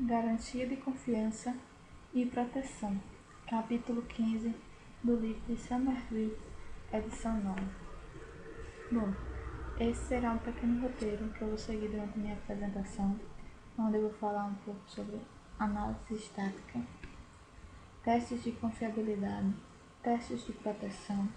Garantia de confiança e proteção. Capítulo 15 do livro de Somerville, edição 9. Bom, esse será um pequeno roteiro que eu vou seguir durante minha apresentação, onde eu vou falar um pouco sobre análise estática, testes de confiabilidade, testes de proteção,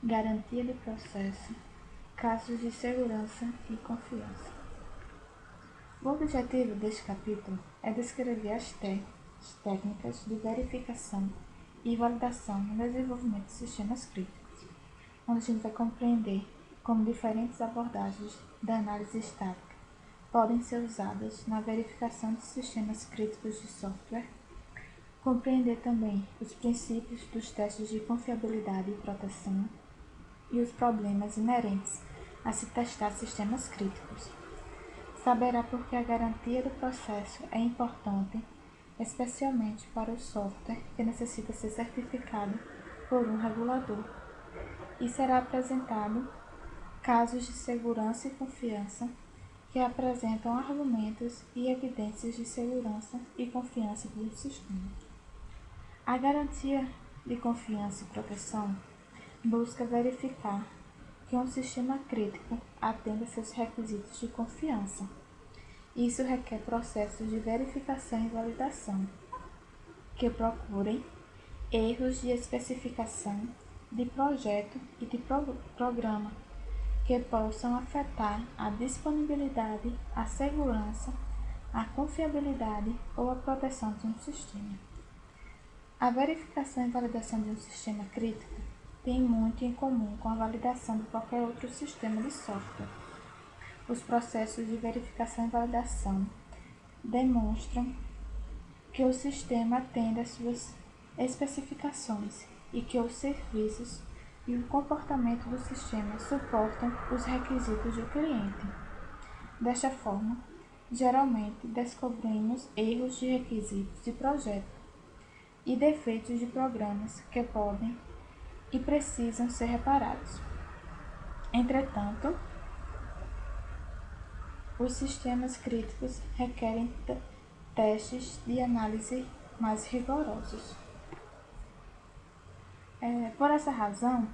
garantia de processo, casos de segurança e confiança. O objetivo deste capítulo é descrever as técnicas de verificação e validação no desenvolvimento de sistemas críticos, onde a gente vai compreender como diferentes abordagens da análise estática podem ser usadas na verificação de sistemas críticos de software, compreender também os princípios dos testes de confiabilidade e proteção e os problemas inerentes a se testar sistemas críticos. Saberá por que a garantia do processo é importante, especialmente para o software que necessita ser certificado por um regulador, e será apresentado casos de segurança e confiança que apresentam argumentos e evidências de segurança e confiança do sistema. A garantia de confiança e proteção busca verificar que um sistema crítico atenda seus requisitos de confiança. Isso requer processos de verificação e validação, que procurem erros de especificação, de projeto e de programa, que possam afetar a disponibilidade, a segurança, a confiabilidade ou a proteção de um sistema. A verificação e validação de um sistema crítico tem muito em comum com a validação de qualquer outro sistema de software. Os processos de verificação e validação demonstram que o sistema atende às suas especificações e que os serviços e o comportamento do sistema suportam os requisitos do cliente. Desta forma, geralmente descobrimos erros de requisitos de projeto e defeitos de programas que podem e precisam ser reparados. Entretanto, os sistemas críticos requerem testes de análise mais rigorosos. Por essa razão,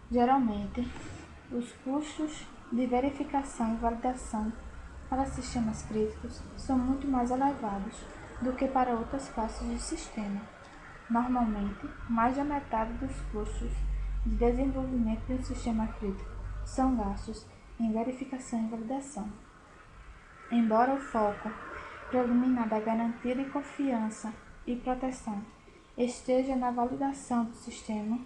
geralmente, os custos de verificação e validação para sistemas críticos são muito mais elevados do que para outras classes de sistema. Normalmente, mais da metade dos custos de desenvolvimento de um sistema crítico são gastos em verificação e validação. Embora o foco preliminar da garantia de confiança e proteção esteja na validação do sistema,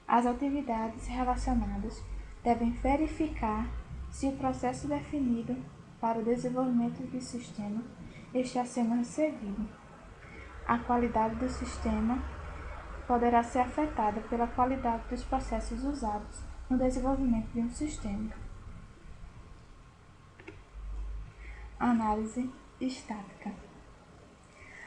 as atividades relacionadas devem verificar se o processo definido para o desenvolvimento do sistema está sendo seguido. A qualidade do sistema poderá ser afetada pela qualidade dos processos usados no desenvolvimento de um sistema. Análise estática.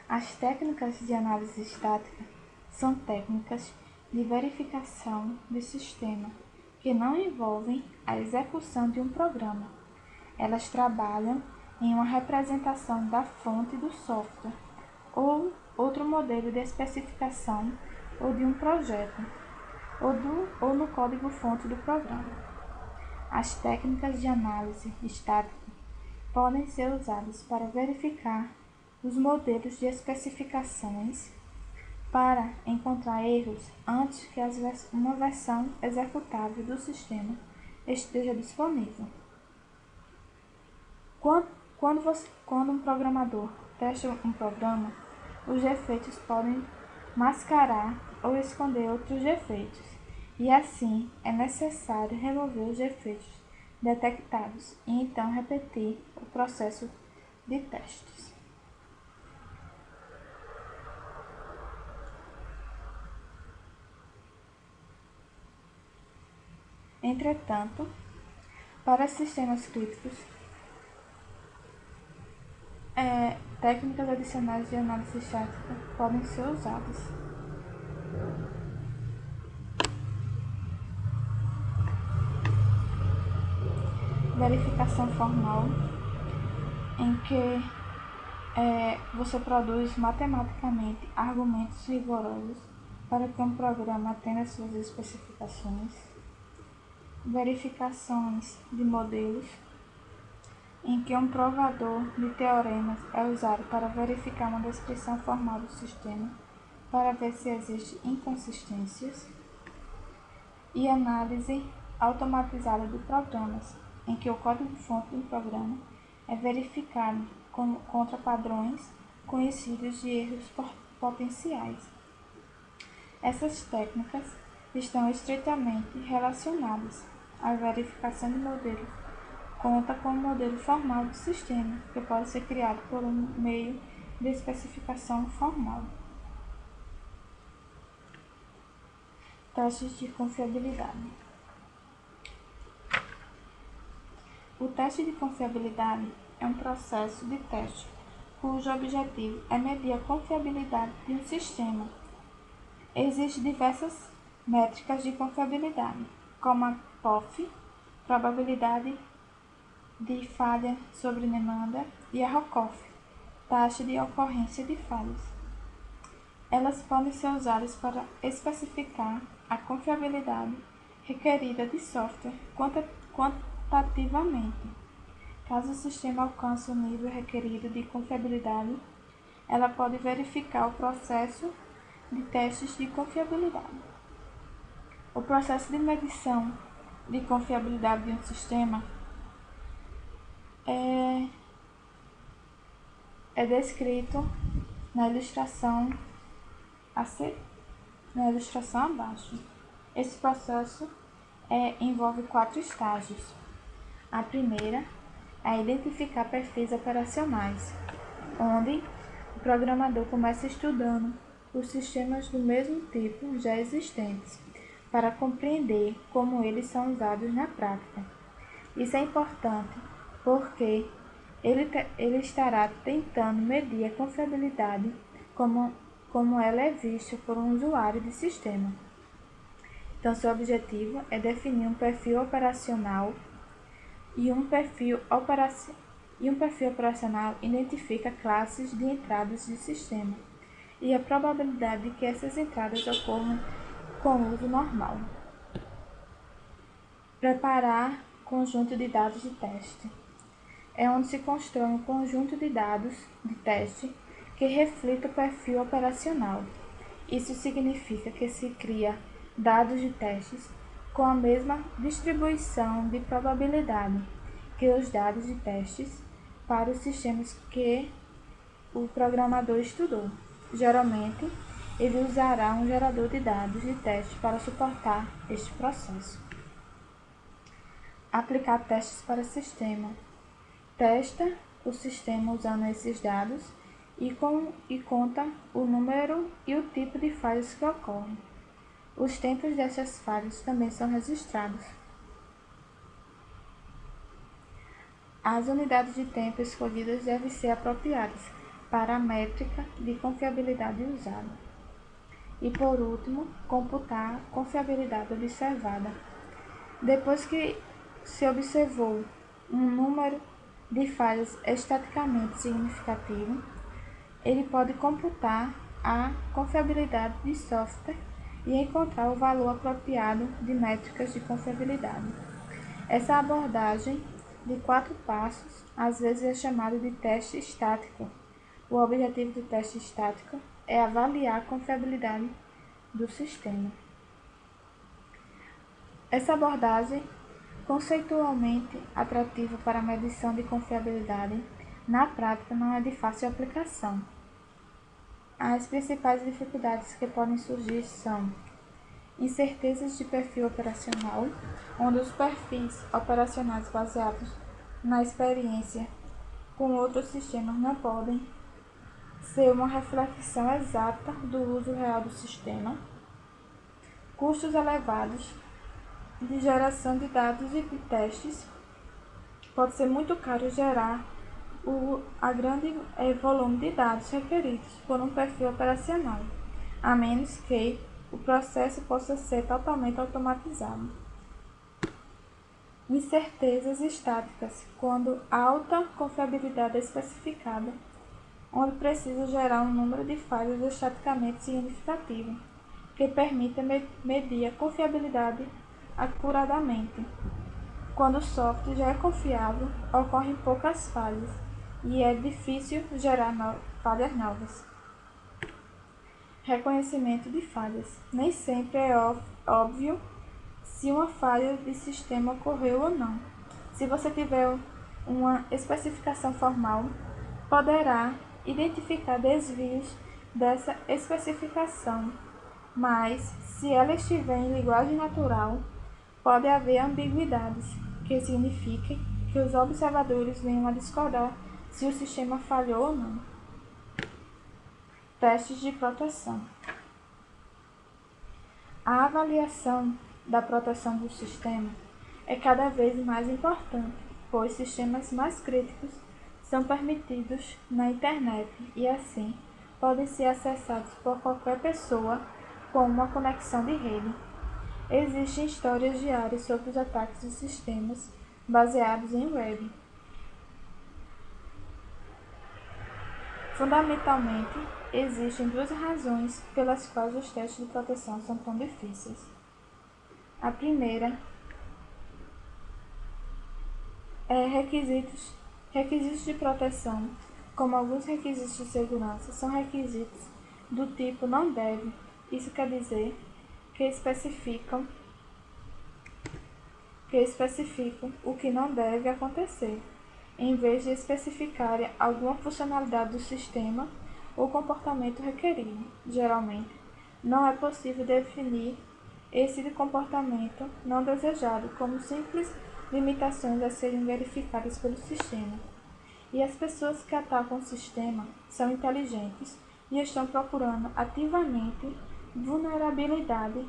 As técnicas de análise estática são técnicas de verificação de sistema que não envolvem a execução de um programa. Elas trabalham em uma representação da fonte do software ou outro modelo de especificação ou de um projeto ou no código-fonte do programa. As técnicas de análise estática podem ser usadas para verificar os modelos de especificações para encontrar erros antes que uma versão executável do sistema esteja disponível. Quando um programador testa um programa, os defeitos podem mascarar ou esconder outros defeitos, e assim é necessário remover os defeitos detectados e então repetir o processo de testes. Entretanto, para sistemas críticos, técnicas adicionais de análise estática podem ser usadas. Verificação formal, em que você produz matematicamente argumentos rigorosos para que um programa atenda suas especificações, verificações de modelos, em que um provador de teoremas é usado para verificar uma descrição formal do sistema, para ver se existem inconsistências, e análise automatizada de programas, em que o código-fonte do programa é verificado contra padrões conhecidos de erros potenciais. Essas técnicas estão estreitamente relacionadas à verificação de modelos. Conta com um modelo formal do sistema, que pode ser criado por um meio de especificação formal. Testes de confiabilidade. O teste de confiabilidade é um processo de teste cujo objetivo é medir a confiabilidade de um sistema. Existem diversas métricas de confiabilidade, como a POF, probabilidade de falha sobre demanda, e a ROCOF, taxa de ocorrência de falhas. Elas podem ser usadas para especificar a confiabilidade requerida de software quantitativamente. Caso o sistema alcance o nível requerido de confiabilidade, ela pode verificar o processo de testes de confiabilidade. O processo de medição de confiabilidade de um sistema é descrito na ilustração abaixo. Esse processo envolve 4 estágios. A primeira é identificar perfis operacionais, onde o programador começa estudando os sistemas do mesmo tipo já existentes, para compreender como eles são usados na prática. Isso é importante porque ele estará tentando medir a confiabilidade como ela é vista por um usuário de sistema. Então, seu objetivo é definir um perfil operacional e um perfil operacional identifica classes de entradas de sistema e a probabilidade de que essas entradas ocorram com o uso normal. Preparar conjunto de dados de teste. É onde se constrói um conjunto de dados de teste que reflita o perfil operacional. Isso significa que se cria dados de testes com a mesma distribuição de probabilidade que os dados de testes para os sistemas que o programador estudou. Geralmente, ele usará um gerador de dados de teste para suportar este processo. Aplicar testes para o sistema. Testa o sistema usando esses dados e conta o número e o tipo de falhas que ocorrem. Os tempos dessas falhas também são registrados. As unidades de tempo escolhidas devem ser apropriadas para a métrica de confiabilidade usada. E, por último, computar a confiabilidade observada. Depois que se observou um número de falhas estaticamente significativo, ele pode computar a confiabilidade de software e encontrar o valor apropriado de métricas de confiabilidade. Essa abordagem de 4 passos às vezes é chamada de teste estático. O objetivo do teste estático é avaliar a confiabilidade do sistema. Essa abordagem, conceitualmente atrativa para a medição de confiabilidade, na prática não é de fácil aplicação. As principais dificuldades que podem surgir são incertezas de perfil operacional, onde os perfis operacionais baseados na experiência com outros sistemas não podem ser uma reflexão exata do uso real do sistema, custos elevados de geração de dados e de testes. Pode ser muito caro gerar a grande volume de dados requeridos por um perfil operacional, a menos que o processo possa ser totalmente automatizado. Incertezas estáticas, quando alta confiabilidade é especificada, onde precisa gerar um número de falhas estaticamente significativo, que permita medir a confiabilidade acuradamente. Quando o software já é confiável, ocorrem poucas falhas e é difícil gerar falhas novas. Reconhecimento de falhas. Nem sempre é óbvio se uma falha de sistema ocorreu ou não. Se você tiver uma especificação formal, poderá identificar desvios dessa especificação, mas se ela estiver em linguagem natural, pode haver ambiguidades, que signifique que os observadores venham a discordar se o sistema falhou ou não. Testes de proteção. A avaliação da proteção do sistema é cada vez mais importante, pois sistemas mais críticos são permitidos na internet e, assim, podem ser acessados por qualquer pessoa com uma conexão de rede. Existem histórias diárias sobre os ataques de sistemas baseados em web. Fundamentalmente, existem duas razões pelas quais os testes de proteção são tão difíceis. A primeira é requisitos de proteção, como alguns requisitos de segurança, são requisitos do tipo não deve. Isso quer dizer que especificam o que não deve acontecer, em vez de especificarem alguma funcionalidade do sistema ou comportamento requerido. Geralmente, não é possível definir esse comportamento não desejado como simples limitações a serem verificadas pelo sistema. E as pessoas que atacam o sistema são inteligentes e estão procurando ativamente vulnerabilidade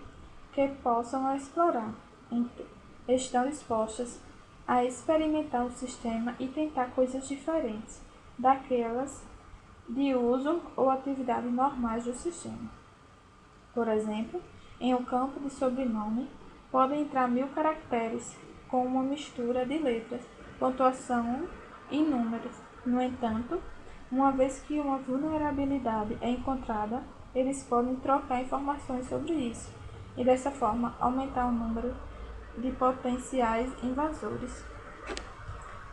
que possam explorar. Estão dispostas a experimentar o sistema e tentar coisas diferentes daquelas de uso ou atividade normais do sistema. Por exemplo, em um campo de sobrenome, podem entrar 1000 caracteres com uma mistura de letras, pontuação e números. No entanto, uma vez que uma vulnerabilidade é encontrada, eles podem trocar informações sobre isso e, dessa forma, aumentar o número de potenciais invasores.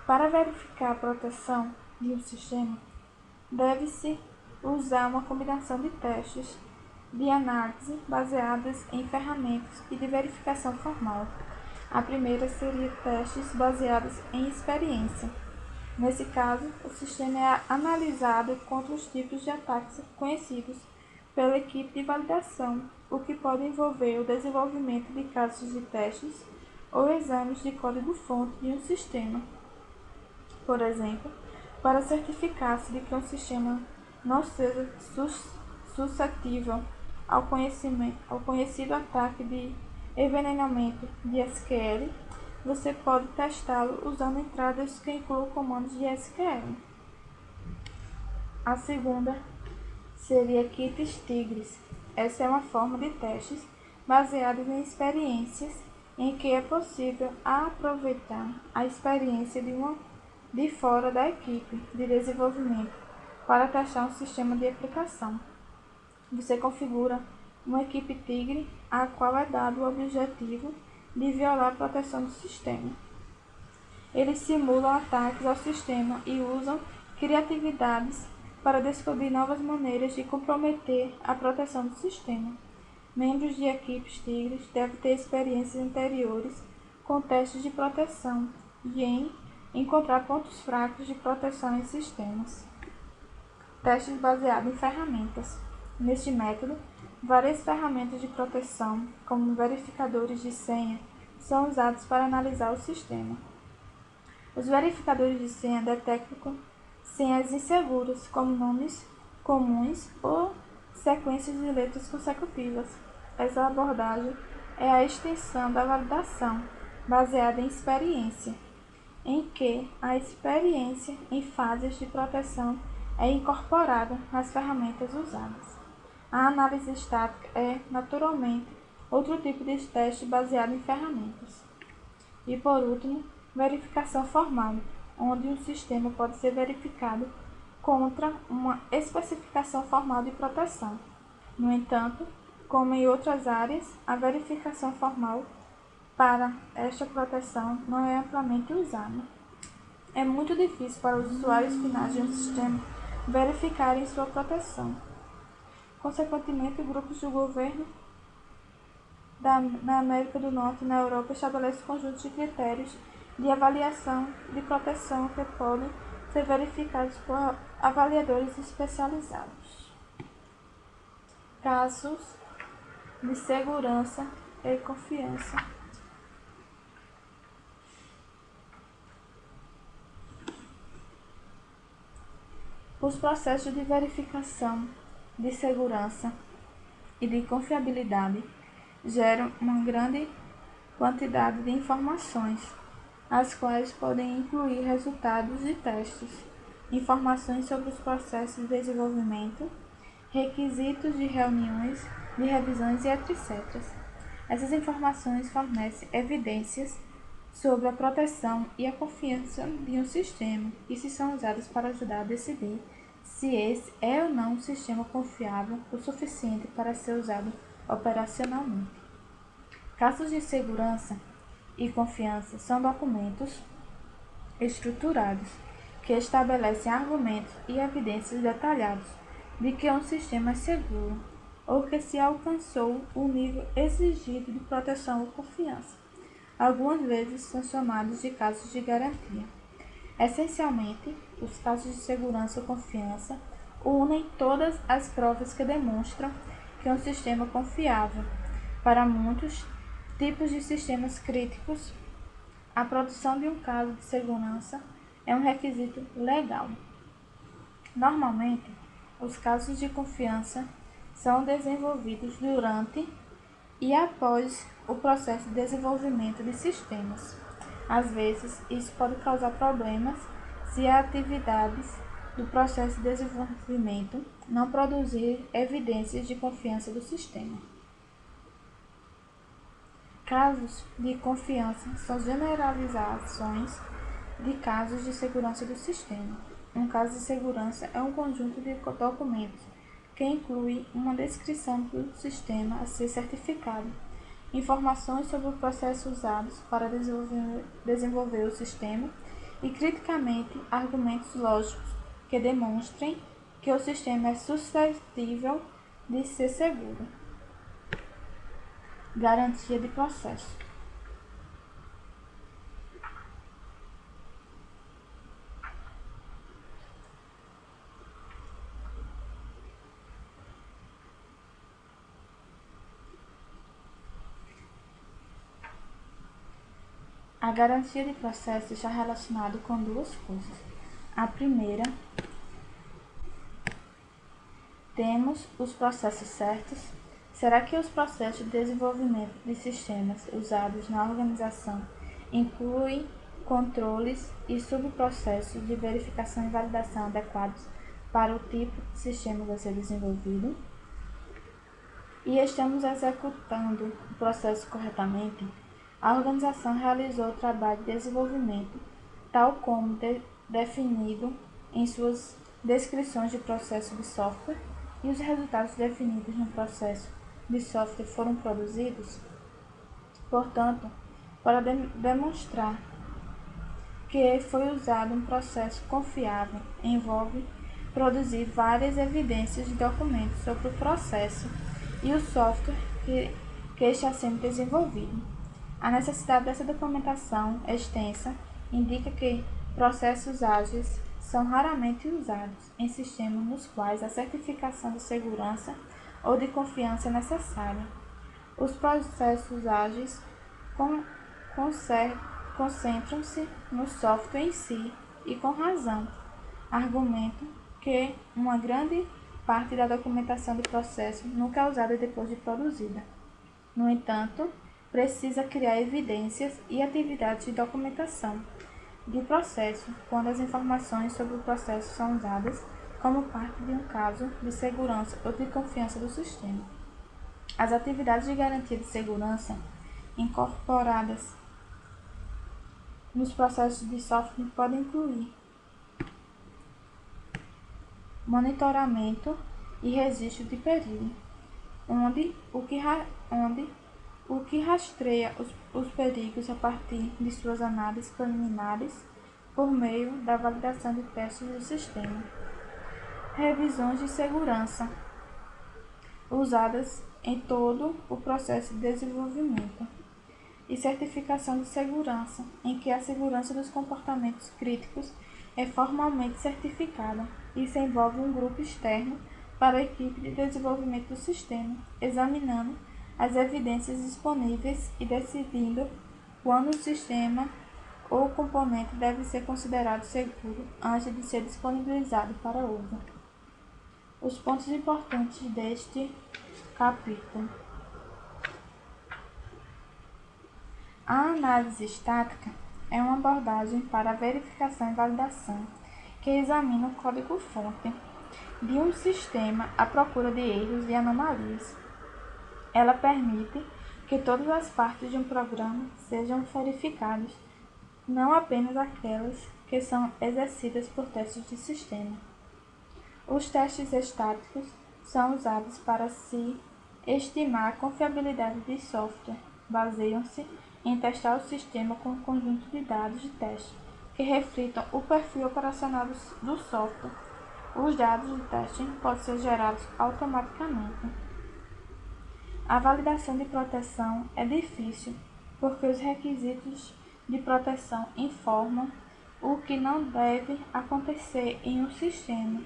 Para verificar a proteção de um sistema, deve-se usar uma combinação de testes de análise baseadas em ferramentas e de verificação formal. A primeira seria testes baseados em experiência. Nesse caso, o sistema é analisado contra os tipos de ataques conhecidos pela equipe de validação, o que pode envolver o desenvolvimento de casos de testes ou exames de código-fonte de um sistema. Por exemplo, para certificar-se de que um sistema não seja suscetível ao conhecido ataque de envenenamento de SQL, você pode testá-lo usando entradas que incluam comandos de SQL. A segunda seria kits Tigris. Essa é uma forma de testes baseados em experiências em que é possível aproveitar a experiência de fora da equipe de desenvolvimento para testar um sistema de aplicação. Você configura uma equipe Tigre a qual é dado o objetivo de violar a proteção do sistema. Eles simulam ataques ao sistema e usam criatividades para descobrir novas maneiras de comprometer a proteção do sistema. Membros de equipes Tigres devem ter experiências anteriores com testes de proteção e em encontrar pontos fracos de proteção em sistemas. Testes baseados em ferramentas. Neste método, várias ferramentas de proteção, como verificadores de senha, são usados para analisar o sistema. Os verificadores de senha detectam senhas inseguras, como nomes comuns ou sequências de letras consecutivas. Essa abordagem é a extensão da validação, baseada em experiência, em que a experiência em fases de proteção é incorporada nas ferramentas usadas. A análise estática é, naturalmente, outro tipo de teste baseado em ferramentas. E, por último, verificação formal, onde um sistema pode ser verificado contra uma especificação formal de proteção. No entanto, como em outras áreas, a verificação formal para esta proteção não é amplamente usada. É muito difícil para os usuários finais de um sistema verificarem sua proteção. Consequentemente, grupos do governo na América do Norte e na Europa estabelecem conjuntos de critérios de avaliação de proteção que podem ser verificados por avaliadores especializados. Casos de segurança e confiança. Os processos de verificação de segurança e de confiabilidade geram uma grande quantidade de informações, as quais podem incluir resultados de testes, informações sobre os processos de desenvolvimento, requisitos de reuniões, de revisões e etc. Essas informações fornecem evidências sobre a proteção e a confiança de um sistema e se são usadas para ajudar a decidir se esse é ou não um sistema confiável o suficiente para ser usado operacionalmente. Casos de segurança e confiança são documentos estruturados que estabelecem argumentos e evidências detalhados de que um sistema é seguro ou que se alcançou o nível exigido de proteção ou confiança. Algumas vezes são chamados de casos de garantia. Essencialmente, os casos de segurança ou confiança unem todas as provas que demonstram que um sistema é confiável. Para muitos tipos de sistemas críticos, a produção de um caso de segurança é um requisito legal. Normalmente, os casos de confiança são desenvolvidos durante e após o processo de desenvolvimento de sistemas. Às vezes, isso pode causar problemas se as atividades do processo de desenvolvimento não produzir evidências de confiança do sistema. Casos de confiança são generalizações de casos de segurança do sistema. Um caso de segurança é um conjunto de documentos que inclui uma descrição do sistema a ser certificado, informações sobre o processo usados para desenvolver o sistema e, criticamente, argumentos lógicos que demonstrem que o sistema é suscetível de ser seguro. Garantia de processo. A garantia de processo está relacionada com duas coisas. A primeira, temos os processos certos. Será que os processos de desenvolvimento de sistemas usados na organização incluem controles e subprocessos de verificação e validação adequados para o tipo de sistema a ser desenvolvido? E estamos executando o processo corretamente? A organização realizou o trabalho de desenvolvimento, tal como definido em suas descrições de processo de software, e os resultados definidos no processo de software foram produzidos? Portanto, para demonstrar que foi usado um processo confiável, envolve produzir várias evidências de documentos sobre o processo e o software que está sendo desenvolvido. A necessidade dessa documentação extensa indica que processos ágeis são raramente usados em sistemas nos quais a certificação de segurança ou de confiança é necessária. Os processos ágeis concentram-se no software em si e, com razão, argumentam que uma grande parte da documentação do processo nunca é usada depois de produzida. No entanto, precisa criar evidências e atividades de documentação de processo quando as informações sobre o processo são usadas como parte de um caso de segurança ou de confiança do sistema. As atividades de garantia de segurança incorporadas nos processos de software podem incluir monitoramento e registro de perigo, onde o que rastreia os perigos a partir de suas análises preliminares por meio da validação de testes do sistema. Revisões de segurança usadas em todo o processo de desenvolvimento e certificação de segurança, em que a segurança dos comportamentos críticos é formalmente certificada. Isso envolve um grupo externo para a equipe de desenvolvimento do sistema, examinando as evidências disponíveis e decidindo quando o sistema ou componente deve ser considerado seguro antes de ser disponibilizado para uso. Os pontos importantes deste capítulo. A análise estática é uma abordagem para a verificação e validação que examina o código-fonte de um sistema à procura de erros e anomalias. Ela permite que todas as partes de um programa sejam verificadas, não apenas aquelas que são exercidas por testes de sistema. Os testes estáticos são usados para se estimar a confiabilidade de software. Baseiam-se em testar o sistema com um conjunto de dados de teste que reflitam o perfil operacional do software. Os dados de teste podem ser gerados automaticamente. A validação de proteção é difícil porque os requisitos de proteção informam o que não deve acontecer em um sistema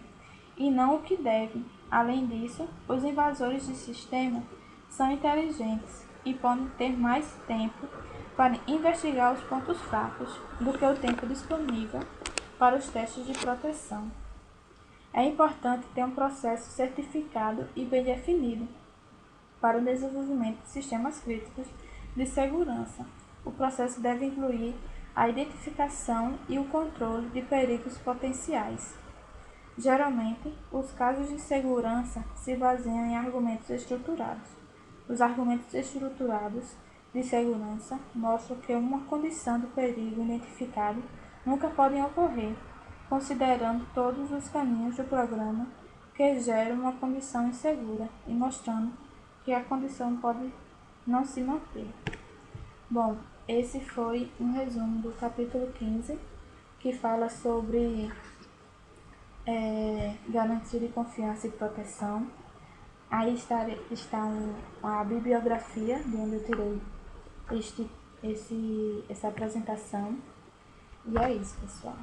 e não o que deve. Além disso, os invasores de sistema são inteligentes e podem ter mais tempo para investigar os pontos fracos do que o tempo disponível para os testes de proteção. É importante ter um processo certificado e bem definido para o desenvolvimento de sistemas críticos de segurança. O processo deve incluir a identificação e o controle de perigos potenciais. Geralmente, os casos de segurança se baseiam em argumentos estruturados. Os argumentos estruturados de segurança mostram que uma condição de perigo identificado nunca pode ocorrer, considerando todos os caminhos do programa que geram uma condição insegura e mostrando que a condição pode não se manter. Bom, esse foi um resumo do capítulo 15, que fala sobre garantia de confiança e proteção. Aí está a bibliografia de onde eu tirei essa apresentação. E é isso, pessoal.